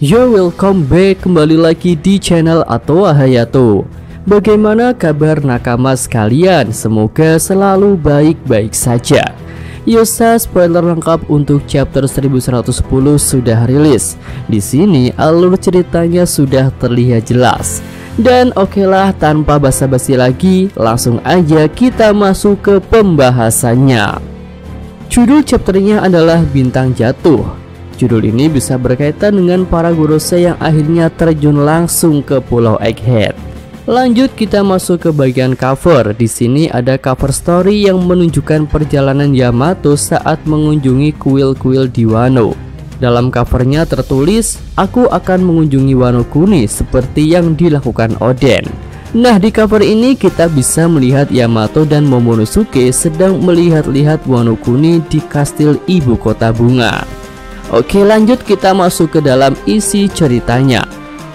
Yo, welcome back, kembali lagi di channel Atoa Hayato. Bagaimana kabar nakama sekalian? Semoga selalu baik-baik saja. Yosa, spoiler lengkap untuk chapter 1110 sudah rilis. Di sini alur ceritanya sudah terlihat jelas. Dan okelah, tanpa basa-basi lagi, langsung aja kita masuk ke pembahasannya. Judul chapternya adalah Bintang Jatuh. Judul ini bisa berkaitan dengan para Gorosei yang akhirnya terjun langsung ke Pulau Egghead. Lanjut kita masuk ke bagian cover. Di sini ada cover story yang menunjukkan perjalanan Yamato saat mengunjungi kuil-kuil di Wano. Dalam covernya tertulis, "Aku akan mengunjungi Wano Kuni seperti yang dilakukan Oden." Nah, di cover ini kita bisa melihat Yamato dan Momonosuke sedang melihat-lihat Wano Kuni di kastil ibu kota bunga. Oke, lanjut kita masuk ke dalam isi ceritanya.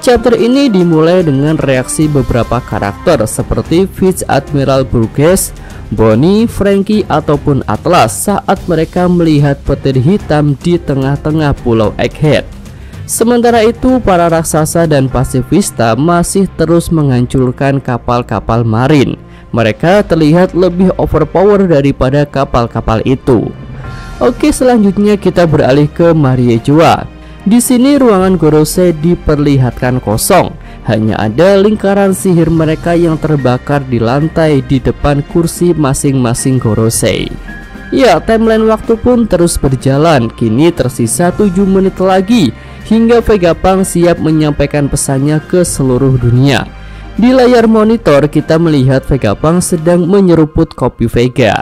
Chapter ini dimulai dengan reaksi beberapa karakter seperti Vice Admiral Burgess, Bonnie, Franky, ataupun Atlas saat mereka melihat petir hitam di tengah-tengah Pulau Egghead. Sementara itu, para raksasa dan pasifista masih terus menghancurkan kapal-kapal marin. Mereka terlihat lebih overpower daripada kapal-kapal itu. Oke, selanjutnya kita beralih ke Mariejoa. Di sini ruangan Gorosei diperlihatkan kosong. Hanya ada lingkaran sihir mereka yang terbakar di lantai di depan kursi masing-masing Gorosei. Ya, timeline waktu pun terus berjalan. Kini tersisa 7 menit lagi hingga Vegapunk siap menyampaikan pesannya ke seluruh dunia. Di layar monitor kita melihat Vegapunk sedang menyeruput kopi Vega.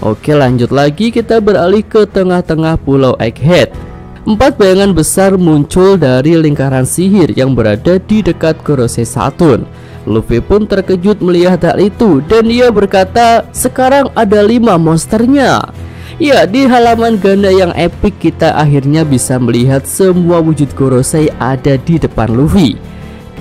Oke, lanjut lagi kita beralih ke tengah-tengah Pulau Egghead. 4 bayangan besar muncul dari lingkaran sihir yang berada di dekat Gorosei Saturn. Luffy pun terkejut melihat hal itu dan dia berkata, "Sekarang ada 5 monsternya." Ya, di halaman ganda yang epic kita akhirnya bisa melihat semua wujud Gorosei ada di depan Luffy.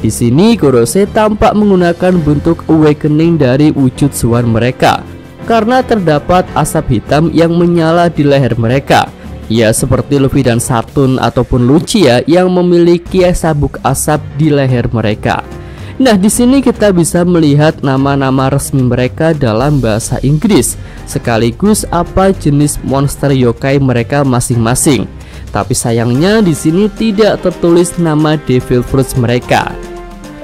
Di sini Gorosei tampak menggunakan bentuk awakening dari wujud Swan mereka, karena terdapat asap hitam yang menyala di leher mereka. Ya, seperti Luffy dan Saturn ataupun Lucia yang memiliki sabuk asap di leher mereka. Nah, di sini kita bisa melihat nama-nama resmi mereka dalam bahasa Inggris, sekaligus apa jenis monster yokai mereka masing-masing. Tapi sayangnya di sini tidak tertulis nama Devil Fruits mereka.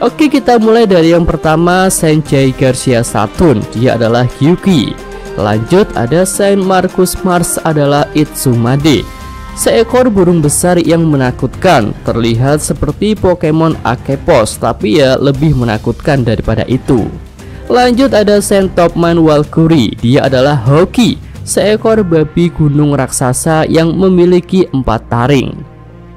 Oke, kita mulai dari yang pertama, Senjai Garcia Saturn, dia adalah Hyuki. Lanjut ada Saint Marcus Mars adalah Itsumade, seekor burung besar yang menakutkan, terlihat seperti Pokemon Akepos, tapi ya lebih menakutkan daripada itu. Lanjut ada Saint Topman Walkuri, dia adalah Hoki, seekor babi gunung raksasa yang memiliki 4 taring.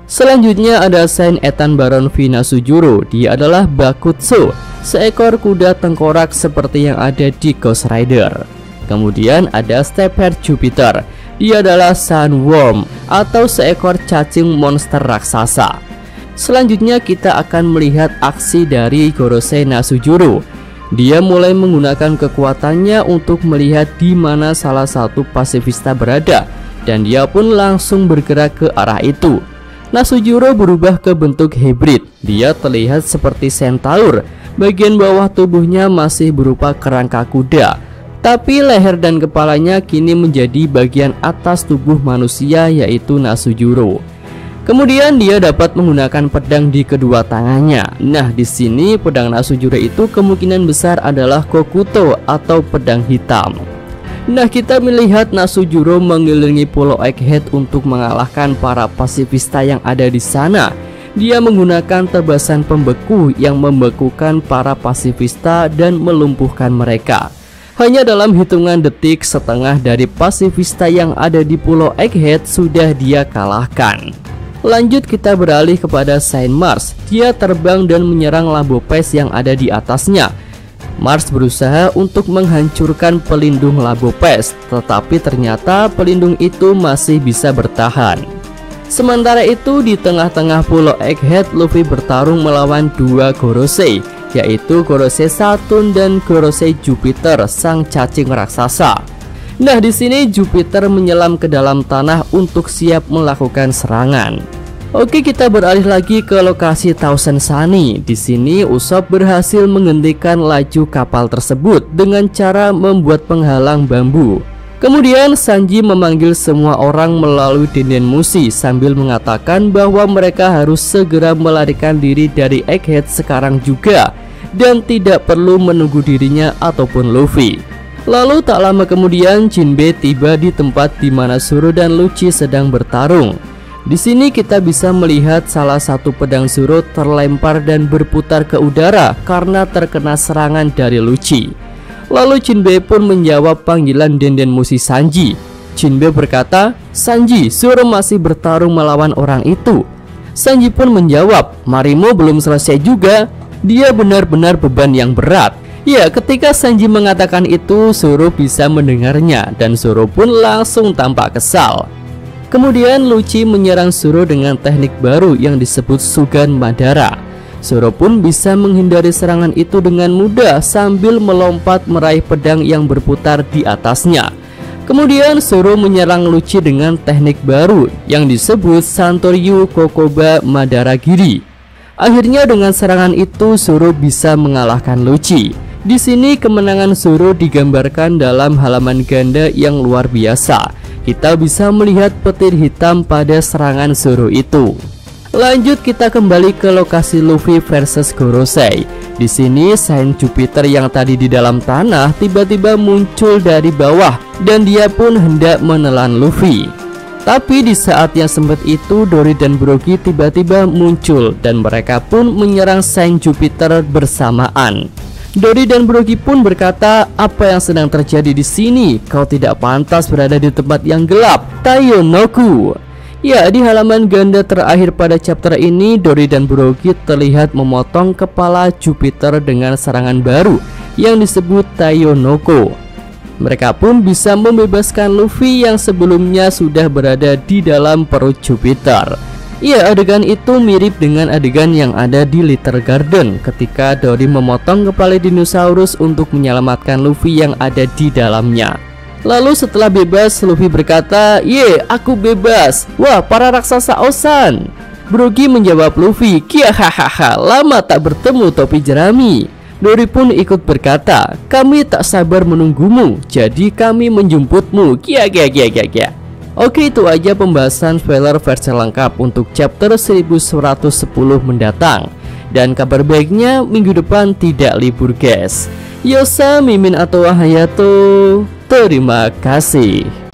Selanjutnya ada Saint Ethan Baron Vinasujuro, dia adalah Bakutsu, seekor kuda tengkorak seperti yang ada di Ghost Rider. Kemudian ada Stephead Jupiter, dia adalah Sunworm atau seekor cacing monster raksasa. Selanjutnya kita akan melihat aksi dari Gorosei Nasujuro. Dia mulai menggunakan kekuatannya untuk melihat di mana salah satu pasifista berada, dan dia pun langsung bergerak ke arah itu. Nasujuro berubah ke bentuk hybrid. Dia terlihat seperti centaur. Bagian bawah tubuhnya masih berupa kerangka kuda, tapi leher dan kepalanya kini menjadi bagian atas tubuh manusia, yaitu Nasujuro. Kemudian dia dapat menggunakan pedang di kedua tangannya. Nah, di sini pedang Nasujuro itu kemungkinan besar adalah Kokuto atau pedang hitam. Nah, kita melihat Nasujuro mengelilingi Pulau Egghead untuk mengalahkan para pasifista yang ada di sana. Dia menggunakan tebasan pembeku yang membekukan para pasifista dan melumpuhkan mereka. Hanya dalam hitungan detik, setengah dari pasifista yang ada di Pulau Egghead sudah dia kalahkan. Lanjut kita beralih kepada Saint Mars. Dia terbang dan menyerang Labopes yang ada di atasnya. Mars berusaha untuk menghancurkan pelindung Labopes, tetapi ternyata pelindung itu masih bisa bertahan. Sementara itu di tengah-tengah Pulau Egghead, Luffy bertarung melawan 2 Gorosei, yaitu Gorosei Saturn dan Gorosei Jupiter, sang cacing raksasa. Nah, di sini Jupiter menyelam ke dalam tanah untuk siap melakukan serangan. Oke, kita beralih lagi ke lokasi Thousand Sunny. Di sini Usopp berhasil menghentikan laju kapal tersebut dengan cara membuat penghalang bambu. Kemudian Sanji memanggil semua orang melalui denden musi sambil mengatakan bahwa mereka harus segera melarikan diri dari Egghead sekarang juga dan tidak perlu menunggu dirinya ataupun Luffy. Lalu tak lama kemudian Jinbe tiba di tempat di mana Zoro dan Lucci sedang bertarung. Di sini kita bisa melihat salah satu pedang Zoro terlempar dan berputar ke udara karena terkena serangan dari Lucci. Lalu Jinbe pun menjawab panggilan denden musi Sanji. Jinbe berkata, "Sanji, Zoro masih bertarung melawan orang itu." Sanji pun menjawab, "Marimo belum selesai juga. Dia benar-benar beban yang berat." Ya, ketika Sanji mengatakan itu, Zoro bisa mendengarnya dan Zoro pun langsung tampak kesal. Kemudian Lucci menyerang Zoro dengan teknik baru yang disebut Sugan Madara. Zoro pun bisa menghindari serangan itu dengan mudah sambil melompat meraih pedang yang berputar di atasnya. Kemudian Zoro menyerang Lucci dengan teknik baru yang disebut Santoryu Kokoba Madara Giri. Akhirnya dengan serangan itu Zoro bisa mengalahkan Lucci. Di sini kemenangan Zoro digambarkan dalam halaman ganda yang luar biasa. Kita bisa melihat petir hitam pada serangan Zoro itu. Lanjut kita kembali ke lokasi Luffy versus Gorosei. Di sini Saint Jupiter yang tadi di dalam tanah tiba-tiba muncul dari bawah dan dia pun hendak menelan Luffy. Tapi di saat yang sempit itu Dory dan Brogy tiba-tiba muncul dan mereka pun menyerang Saint Jupiter bersamaan. Dory dan Brogy pun berkata, "Apa yang sedang terjadi di sini? Kau tidak pantas berada di tempat yang gelap, Taionoku." Ya, di halaman ganda terakhir pada chapter ini, Dory dan Brogy terlihat memotong kepala Jupiter dengan serangan baru yang disebut Taionoko. Mereka pun bisa membebaskan Luffy yang sebelumnya sudah berada di dalam perut Jupiter. Ya, adegan itu mirip dengan adegan yang ada di Little Garden ketika Dory memotong kepala dinosaurus untuk menyelamatkan Luffy yang ada di dalamnya. Lalu setelah bebas, Luffy berkata, "Ye, aku bebas. Wah, para raksasa Osan." Brogy menjawab Luffy, "Kia hahaha, lama tak bertemu topi jerami." Dory pun ikut berkata, "Kami tak sabar menunggumu, jadi kami menjemputmu. Kia kia kia kia kia." Oke, itu aja pembahasan spoiler versi lengkap untuk chapter 1110 mendatang. Dan kabar baiknya minggu depan tidak libur guys. Yosa, Mimin atau Hayato, terima kasih.